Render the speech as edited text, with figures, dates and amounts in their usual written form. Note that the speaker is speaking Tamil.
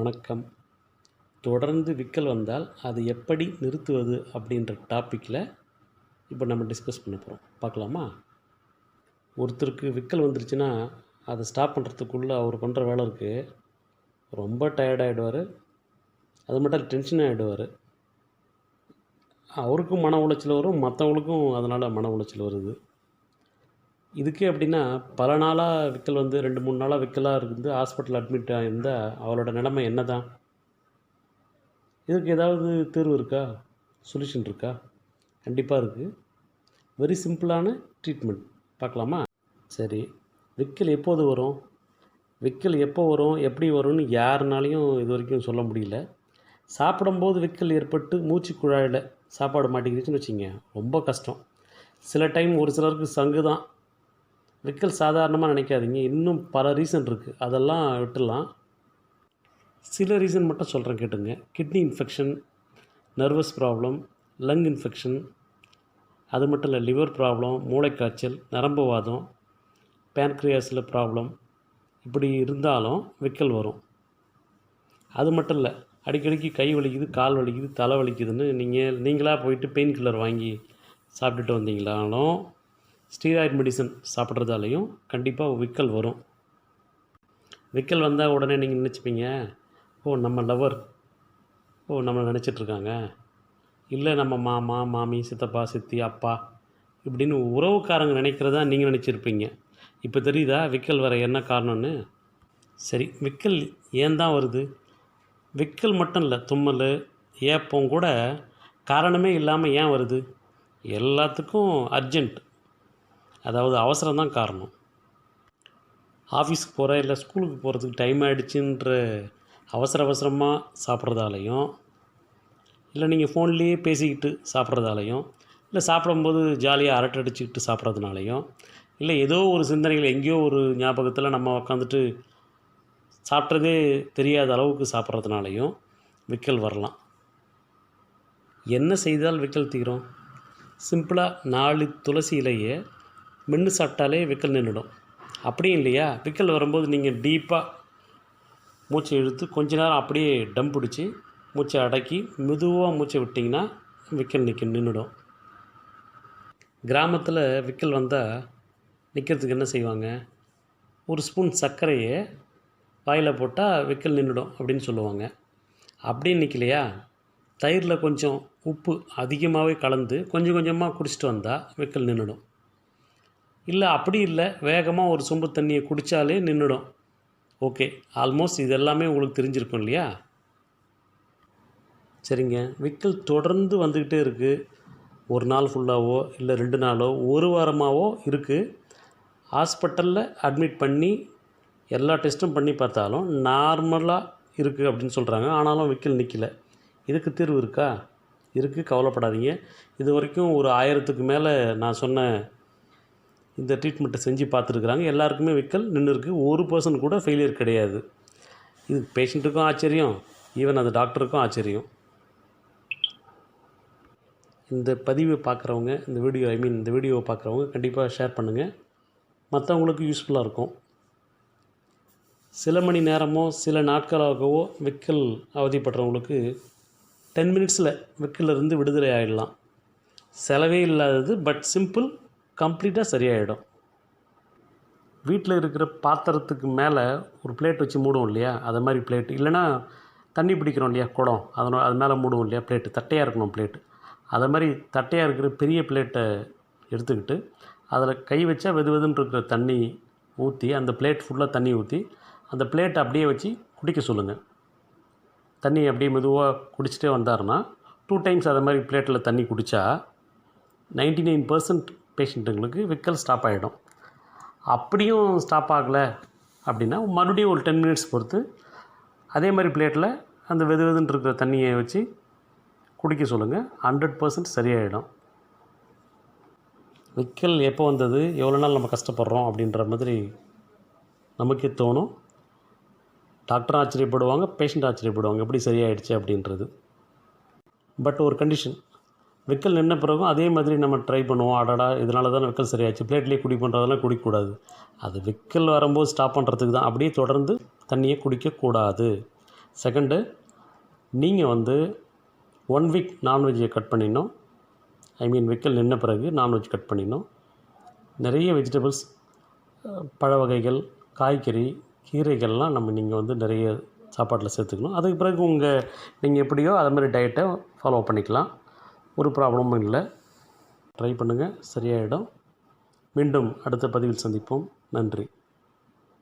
வணக்கம். தொடர்ந்து விக்கல் வந்தால் அதை எப்படி நிறுத்துவது அப்படின்ற டாப்பிக்கில் இப்போ நம்ம டிஸ்கஸ் பண்ண போகிறோம். பார்க்கலாமா? ஒருத்தருக்கு விக்கல் வந்துருச்சுன்னா அதை ஸ்டாப் பண்ணுறதுக்குள்ளே அவர் பண்ணுற வேலை இருக்குது. ரொம்ப டயர்டாகிடுவார். அது மட்டும் டென்ஷன் ஆகிடுவார். அவருக்கும் மன உளைச்சல் வரும், மற்றவங்களுக்கும் அதனால் மன உளைச்சல் வருது. இதுக்கே அப்படின்னா பல நாளாக விக்கல் வந்து 2-3 நாளாக விக்கலாக இருந்து ஹாஸ்பிட்டல் அட்மிட் ஆகியிருந்தால் அவளோட நிலைமை என்ன தான்? இதுக்கு ஏதாவது தீர்வு இருக்கா? சொல்யூஷன் இருக்கா? கண்டிப்பாக இருக்குது. வெரி சிம்பிளான ட்ரீட்மெண்ட். பார்க்கலாமா? சரி, விக்கல் எப்போது வரும்? விக்கல் எப்போ வரும், எப்படி வரும்னு யாருனாலையும் இது வரைக்கும் சொல்ல முடியல. சாப்பிடும்போது விக்கல் ஏற்பட்டு மூச்சு குழாயில் சாப்பாடு மாட்டிக்கிடுச்சுன்னு வச்சுங்க, ரொம்ப கஷ்டம். சில டைம் ஒரு சிலருக்கு சங்கு தான். விக்கல் சாதாரணமாக நினைக்காதீங்க, இன்னும் பல ரீசன் இருக்குது, அதெல்லாம் விட்டுடலாம். சில ரீசன் மட்டும் சொல்கிறேன் கேட்டுங்க. Kidney infection, nervous problem, lung infection, அது மட்டும் இல்லை லிவர் ப்ராப்ளம், மூளைக்காய்ச்சல், நரம்பு வாதம், பேன்க்ரியாஸில் ப்ராப்ளம், இப்படி இருந்தாலும் விக்கல் வரும். அது மட்டும் இல்லை, அடிக்கடிக்கு கை வலிக்குது, கால் வலிக்குது, தலை வலிக்குதுன்னு நீங்களாக போயிட்டு பெயின் கில்லர் வாங்கி சாப்பிட்டுட்டு வந்தீங்களாலும், ஸ்டீராய்டு மெடிசன் சாப்பிட்றதாலையும் கண்டிப்பாக விக்கல் வரும். விக்கல் வந்தால் உடனே நீங்கள் நினச்சிப்பீங்க, ஓ நம்ம லவர், ஓ நம்ம நினச்சிட்ருக்காங்க, இல்லை நம்ம மாமா மாமி சித்தப்பா சித்தி அப்பா இப்படின்னு உறவுக்காரங்க நினைக்கிறதா நீங்கள் நினச்சிருப்பீங்க. இப்போ தெரியுதா விக்கல் வர என்ன காரணம்னு? சரி, விக்கல் ஏன் தான் வருது? விக்கல் மட்டும் இல்லை, தும்மல், ஏப்பம் கூட காரணமே இல்லாமல் ஏன் வருது? எல்லாத்துக்கும் அர்ஜெண்ட், அதாவது அவசரம் தான் காரணம். ஆஃபீஸுக்கு போகிற இல்லை ஸ்கூலுக்கு போகிறதுக்கு டைம் ஆகிடுச்சுன்ற அவசரமாக சாப்பிட்றதாலையும், இல்லை நீங்கள் ஃபோன்லேயே பேசிக்கிட்டு சாப்பிட்றதாலையும், இல்லை சாப்பிடும்போது ஜாலியாக அரட்டை அடிச்சுக்கிட்டு சாப்பிட்றதுனாலையும், இல்லை ஏதோ ஒரு சிந்தனைகள் எங்கேயோ ஒரு ஞாபகத்தில் நம்ம உட்காந்துட்டு சாப்பிட்றதே தெரியாத அளவுக்கு சாப்பிட்றதுனாலையும் விக்கல் வரலாம். என்ன செய்தால் விக்கல் தீரும்? சிம்பிளாக 4 துளசி இலையை மென்று சாப்பிட்டாலே விக்கல் நின்றுடும். அப்படியும் இல்லையா, விக்கல் வரும்போது நீங்கள் டீப்பாக மூச்சை இழுத்து கொஞ்ச நேரம் அப்படியே டம் பிடிச்சி மூச்சை அடக்கி மெதுவாக மூச்சை விட்டிங்கன்னா விக்கல் நின்றுடும். கிராமத்தில் விக்கல் வந்தால் நிற்கிறதுக்கு என்ன செய்வாங்க? ஒரு ஸ்பூன் சர்க்கரையை வாயில் போட்டால் விக்கல் நின்றுடும் அப்படின்னு சொல்லுவாங்க. அப்படியே நிற்கலையா, தயிரில் கொஞ்சம் உப்பு அதிகமாகவே கலந்து கொஞ்சம் கொஞ்சமாக குடிச்சிட்டு வந்தால் விக்கல் நின்றுடும். இல்லை அப்படி இல்லை, வேகமாக ஒரு சொம்பு தண்ணியை குடித்தாலே நின்றுடும். ஓகே, ஆல்மோஸ்ட் இது எல்லாமே உங்களுக்கு தெரிஞ்சிருக்கும் இல்லையா? சரிங்க, விக்கல் தொடர்ந்து வந்துக்கிட்டே இருக்குது. ஒரு நாள் ஃபுல்லாகவோ இல்லை 2 நாளோ 1 வாரமாகவோ இருக்குது. ஹாஸ்பிட்டலில் அட்மிட் பண்ணி எல்லா டெஸ்ட்டும் பண்ணி பார்த்தாலும் நார்மலாக இருக்குது அப்படின்னு சொல்கிறாங்க. ஆனாலும் விக்கல் நிற்கலை. இதுக்கு தீர்வு இருக்கா? இருக்குது, கவலைப்படாதீங்க. இது வரைக்கும் ஒரு 1000க்கு மேலே நான் சொன்ன இந்த ட்ரீட்மெண்ட்டை செஞ்சு பார்த்துருக்குறாங்க. எல்லாருக்குமே விக்கல் நின்றுருக்கு. 1% கூட ஃபெயிலியர் கிடையாது. இது பேஷண்ட்டுக்கும் ஆச்சரியம், ஈவன் அந்த டாக்டருக்கும் ஆச்சரியம். இந்த பதிவை பார்க்குறவங்க, இந்த வீடியோவை பார்க்குறவங்க கண்டிப்பாக ஷேர் பண்ணுங்கள், மற்றவங்களுக்கு யூஸ்ஃபுல்லாக இருக்கும். சில மணி நேரமோ சில நாட்களாகவோ விக்கல் அவதிப்படுறவங்களுக்கு 10 மினிட்ஸில் விக்கலிருந்து விடுதலை ஆகிடலாம். செலவே இல்லாதது, பட் சிம்பிள், கம்ப்ளீட்டாக சரியாயிடும். வீட்டில் இருக்கிற பாத்திரத்துக்கு மேலே ஒரு பிளேட் வச்சு மூடுவோம் இல்லையா, அது மாதிரி பிளேட், இல்லைனா தண்ணி பிடிக்கிறோம் இல்லையா குடம், அது மேலே மூடுவோம் இல்லையா பிளேட்டு, தட்டையாக இருக்கணும் பிளேட்டு. அதை மாதிரி தட்டையாக இருக்கிற பெரிய பிளேட்டை எடுத்துக்கிட்டு அதில் கை வச்சா வெதுன்னு இருக்கிற தண்ணி ஊற்றி, அந்த பிளேட் ஃபுல்லாக தண்ணி ஊற்றி அந்த பிளேட்டை அப்படியே வச்சு குடிக்க சொல்லுங்கள். தண்ணி அப்படியே மெதுவாக குடிச்சிட்டே வந்தாருன்னா 2 டைம்ஸ் அதை மாதிரி பிளேட்டில் தண்ணி குடித்தா 99% பேஷண்ட்டுங்களுக்கு விக்கல் ஸ்டாப் ஆகிடும். அப்படியும் ஸ்டாப் ஆகலை அப்படின்னா மறுபடியும் ஒரு 10 மினிட்ஸ் பொறுத்து அதே மாதிரி பிளேட்டில் அந்த வெதுன்னு இருக்கிற தண்ணியை வச்சு குடிக்க சொல்லுங்கள். 100% சரியாயிடும். விக்கல் எப்போ வந்தது, எவ்வளோ நாள் நம்ம கஷ்டப்படுறோம் அப்படின்ற மாதிரி நமக்கே தோணும். டாக்டரும் ஆச்சரியப்படுவாங்க, பேஷண்ட் ஆச்சரியப்படுவாங்க எப்படி சரியாயிடுச்சு அப்படின்றது. பட் ஒரு கண்டிஷன், விக்கல் நின்ன பிறகும் அதே மாதிரி நம்ம ட்ரை பண்ணுவோம். அடடா இதனால தான் விக்கல் சரியாச்சு, பிளேட்லேயே குடி பண்ணுறதெல்லாம் குடிக்கக்கூடாது. அது விக்கல் வரும்போது ஸ்டாப் பண்ணுறதுக்கு தான். அப்படியே தொடர்ந்து தண்ணியை குடிக்கக்கூடாது. செகண்டு, நீங்கள் வந்து 1 வீக் நான்வெஜ்ஜை கட் பண்ணிடணும். விக்கல் நின்ன பிறகு நான்வெஜ் கட் பண்ணிடணும். நிறைய வெஜிடபிள்ஸ், பழ வகைகள், காய்கறி, கீரைகள்லாம் நீங்கள் வந்து நிறைய சாப்பாட்டில் சேர்த்துக்கணும். அதுக்கு பிறகு நீங்கள் எப்படியோ அது மாதிரி டயட்டை ஃபாலோ பண்ணிக்கலாம். ஒரு ப்ராப்ளமும் இல்லை. ட்ரை பண்ணுங்கள், சரியாயிடும். மீண்டும் அடுத்த பதிவில் சந்திப்போம். நன்றி.